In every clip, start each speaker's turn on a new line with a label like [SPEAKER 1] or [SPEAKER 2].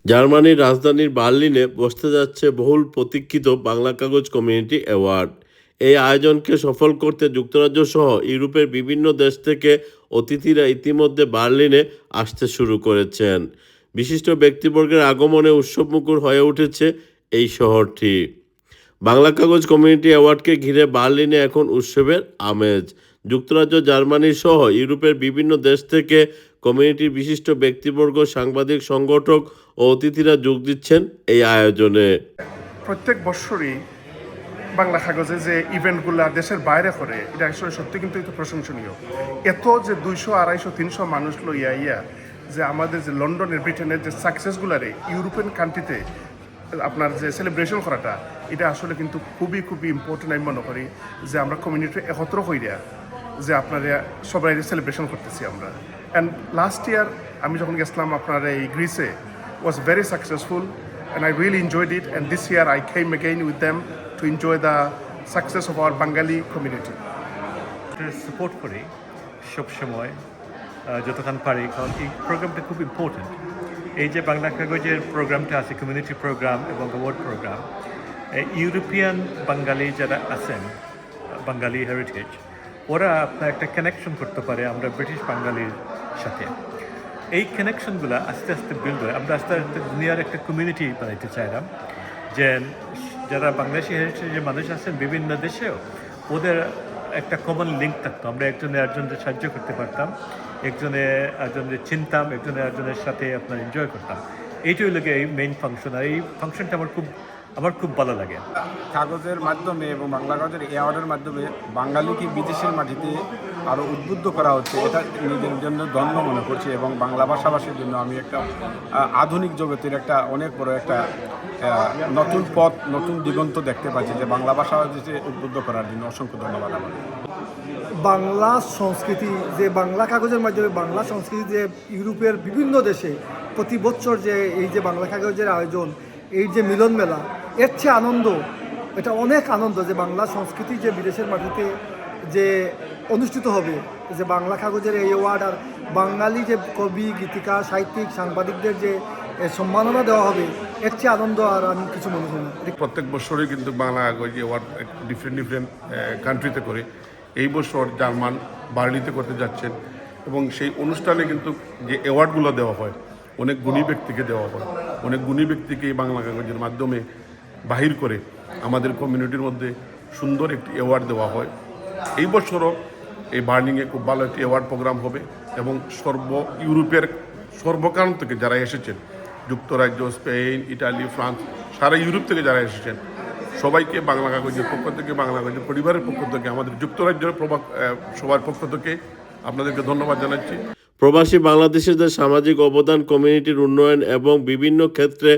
[SPEAKER 1] জার্মানির রাজধানীর বার্লিনে বসতে যাচ্ছে বহুল প্রতীক্ষিত বাংলা কাগজ কমিউনিটি অ্যাওয়ার্ড। এই আয়োজনকে সফল করতে যুক্তরাজ্য সহ ইউরোপের বিভিন্ন দেশ থেকে অতিথিরা ইতিমধ্যে বার্লিনে আসতে শুরু করেছেন। বিশিষ্ট ব্যক্তিবর্গের আগমনে উৎসবমুখর হয়ে উঠেছে এই শহরটি। বাংলা কাগজ কমিউনিটি অ্যাওয়ার্ডকে ঘিরে বার্লিনে এখন উৎসবের আমেজ। যুক্তরাজ্য, জার্মানি সহ ইউরোপের বিভিন্ন দেশ থেকে কমিউনিটির বিশিষ্ট ব্যক্তিবর্গ, সাংবাদিক, সংগঠক ও অতিথিরা যোগ দিচ্ছেন এই আয়োজনে।
[SPEAKER 2] প্রত্যেক বছরই বাংলা কাগজে যে ইভেন্টগুলো দেশের বাইরে করে, এটা আসলে সত্যি কিন্তু একটু প্রশংসনীয়। এত যে 200, 250, 300 মানুষ লইয়া যে আমাদের যে লন্ডনের, ব্রিটেনের যে সাকসেসগুলারে ইউরোপিয়ান কান্ট্রিতে আপনার যে সেলিব্রেশন করাটা, এটা আসলে কিন্তু খুবই খুবই ইম্পর্টেন্ট আমি মনে করি, যে আমরা কমিউনিটি একত্র হইয়া যে আপনারা সবাই সেলিব্রেশন করতেছি আমরা। অ্যান্ড লাস্ট ইয়ার আমি যখন গেছিলাম আপনার এই গ্রিসে, was very successful and I really enjoyed it, and this year I came again with them to enjoy the success of our Bengali community.
[SPEAKER 3] Support করি সবসময় যতক্ষণ পারি, কারণ এই প্রোগ্রামটা খুব ইম্পর্টেন্ট। এই যে বাংলা কাগজের প্রোগ্রামটা আছে, কমিউনিটি প্রোগ্রাম এবং অ্যাওয়ার্ড প্রোগ্রাম, ইউরোপিয়ান বাঙালি যারা আছেন, বাঙালি হেরিটেজ, ওরা আপনার একটা কানেকশন করতে পারে আমরা ব্রিটিশ বাঙালির সাথে। এই কানেকশনগুলো আস্তে আস্তে বিল্ড হয়। আমরা আস্তে আস্তে দুনিয়ার একটা কমিউনিটি বানাইতে চাইলাম, যে যারা বাংলাদেশি হেরিটেজের মানুষ আছেন বিভিন্ন দেশেও, ওদের একটা কমন লিঙ্ক থাকতো। আমরা একজনে একজনের সাহায্য করতে পারতাম, একজনের চিনতাম, একজনের সাথে আপনার এনজয় করতাম। এইটাই লাগে এই মেইন ফাংশন। আর এই ফাংশনটা আমার খুব ভালো লাগে।
[SPEAKER 4] কাগজের মাধ্যমে এবং বাংলা কাগজের অ্যাওয়ার্ডের মাধ্যমে বাঙালিকে বিদেশের মাটিতে আরও উদ্বুদ্ধ করা হচ্ছে, এটা নিজের জন্য ধন্য মনে করছি। এবং বাংলা ভাষাভাষীর জন্য আমি একটা আধুনিক জগতের একটা অনেক বড় একটা নতুন পথ, নতুন দিগন্ত দেখতে পাচ্ছি, যে বাংলা ভাষাভাষীকে উদ্বুদ্ধ করার জন্য অসংখ্য ধন্যবাদ আমার।
[SPEAKER 5] বাংলা সংস্কৃতি, যে বাংলা কাগজের মাধ্যমে বাংলা সংস্কৃতি যে ইউরোপের বিভিন্ন দেশে প্রতি বছর যে এই যে বাংলা কাগজের আয়োজন, এই যে মিলন মেলা, এর চেয়ে আনন্দ, এটা অনেক আনন্দ যে বাংলা সংস্কৃতি যে বিদেশের মাটিতে যে অনুষ্ঠিত হবে, যে বাংলা কাগজের এই অ্যাওয়ার্ড, আর বাঙালি যে কবি, গীতিকার, সাহিত্যিক, সাংবাদিকদের যে সম্মাননা দেওয়া হবে, এর চেয়ে আনন্দ আর আমি কিছু মনে করি না।
[SPEAKER 6] প্রত্যেক বছরই কিন্তু বাংলা কাগজ অ্যাওয়ার্ড ডিফারেন্ট কান্ট্রিতে করে। এই বছর জার্মান বার্লিতে করতে যাচ্ছেন, এবং সেই অনুষ্ঠানে কিন্তু যে অ্যাওয়ার্ডগুলো দেওয়া হয় অনেক গুণী ব্যক্তিকে দেওয়া হয়। অনেক গুণী ব্যক্তিকে এই বাংলা কাগজের মাধ্যমে বাহির করে আমাদের কমিউনিটির মধ্যে সুন্দর একটি অ্যাওয়ার্ড দেওয়া হয়। এই বছরও এই বার্লিংয়ে খুব ভালো একটি অ্যাওয়ার্ড প্রোগ্রাম হবে, এবং ইউরোপের সর্বকারণ থেকে যারা এসেছেন, যুক্তরাজ্য, স্পেন, ইটালি, ফ্রান্স, সারা ইউরোপ থেকে যারা এসেছেন, সবাইকে বাংলা কাগজের পক্ষ থেকে, বাংলা কাগজের পরিবারের পক্ষ থেকে, আমাদের যুক্তরাজ্যের সবার পক্ষ থেকে আপনাদেরকে ধন্যবাদ জানাচ্ছি।
[SPEAKER 1] প্রবাসী বাংলাদেশিদের সামাজিক অবদান, কমিউনিটির উন্নয়ন এবং বিভিন্ন ক্ষেত্রে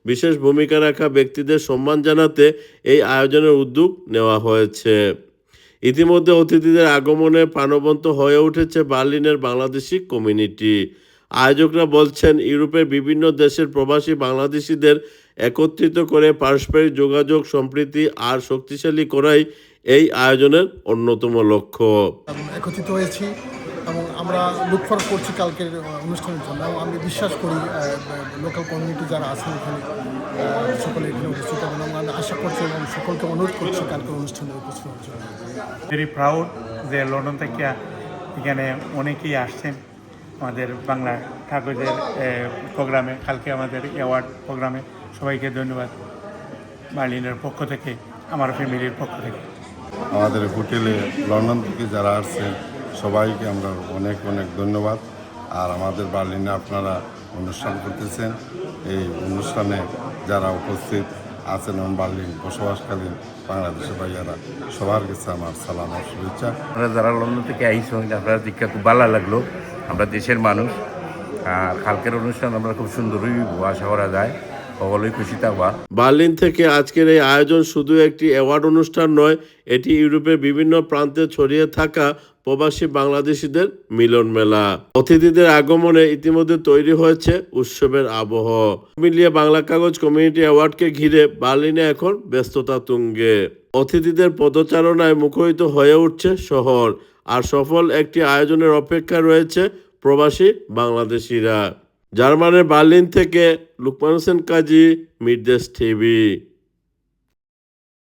[SPEAKER 1] বিশেষ ভূমিকা রাখা ব্যক্তিদের সম্মান জানাতে এই আয়োজনের উদ্যোগ নেওয়া হয়েছে। ইতিমধ্যে অতিথিদের আগমনে প্রাণবন্ত হয়ে উঠেছে বার্লিনের বাংলাদেশি কমিউনিটি। আয়োজকরা বলছেন, ইউরোপের বিভিন্ন দেশের প্রবাসী বাংলাদেশিদের একত্রিত করে পারস্পরিক যোগাযোগ, সম্প্রীতি আর শক্তিশালী করাই এই আয়োজনের অন্যতম লক্ষ্য।
[SPEAKER 7] একত্রিত হয়েছি এবং আমরা লুক ফরওয়ার্ড করছি কালকের অনুষ্ঠানের জন্য। এবং আমি বিশ্বাস করি লোকাল কমিউনিটি যারা আছেন এখানে, সকলে এখানে উপস্থিত হবেন, এবং আমি আশা করছি এবং সকলকে অনুরোধ করছি কালকের অনুষ্ঠানে উপস্থিত হওয়ার জন্য।
[SPEAKER 3] ভেরি প্রাউড যে লন্ডন থেকে এখানে অনেকেই আসছেন আমাদের বাংলা কাগজের প্রোগ্রামে, কালকে আমাদের অ্যাওয়ার্ড প্রোগ্রামে। সবাইকে ধন্যবাদ বার্লিনের পক্ষ থেকে, আমার ফ্যামিলির পক্ষ থেকে।
[SPEAKER 8] আমাদের হোটেলে লন্ডন থেকে যারা আসছেন সবাইকে আমরা অনেক অনেক ধন্যবাদ। আর আমাদের বার্লিনে আপনারা অনুষ্ঠান করতেছেন, এই অনুষ্ঠানে যারা উপস্থিত আছেন এবং বার্লিন বসবাসকালীন বাংলাদেশের ভাইয়ারা, সবার কাছে আমার সালাম ও শুভেচ্ছা।
[SPEAKER 9] আমরা যারা লন্ডন থেকে আইসো, আপনারা দীক্ষা খুব ভালো লাগলো। আমরা দেশের মানুষ, আর কালকের অনুষ্ঠান আমরা খুব সুন্দরই আশা করা যায়, সকলেই খুশি থাকবা।
[SPEAKER 1] বার্লিন থেকে আজকের এই আয়োজন শুধু একটি অ্যাওয়ার্ড অনুষ্ঠান নয়, এটি ইউরোপের বিভিন্ন প্রান্তে ছড়িয়ে থাকা প্রবাসী বাংলাদেশিদের মিলন মেলা। অতিথিদের আগমনে ইতিমধ্যে তৈরি হয়েছে উৎসবের আবহ। মিলিয়ে বাংলা কাগজ কমিউনিটি অ্যাওয়ার্ডকে ঘিরে বার্লিনে এখন ব্যস্ততা তুঙ্গে। অতিথিদের পদচারণায় মুখরিত হয়ে উঠছে শহর, আর সফল একটি আয়োজনের অপেক্ষা রয়েছে প্রবাসী বাংলাদেশিরা। জার্মানের বার্লিন থেকে লুকমান হোসেন কাজী, মিডদেশ টিভি।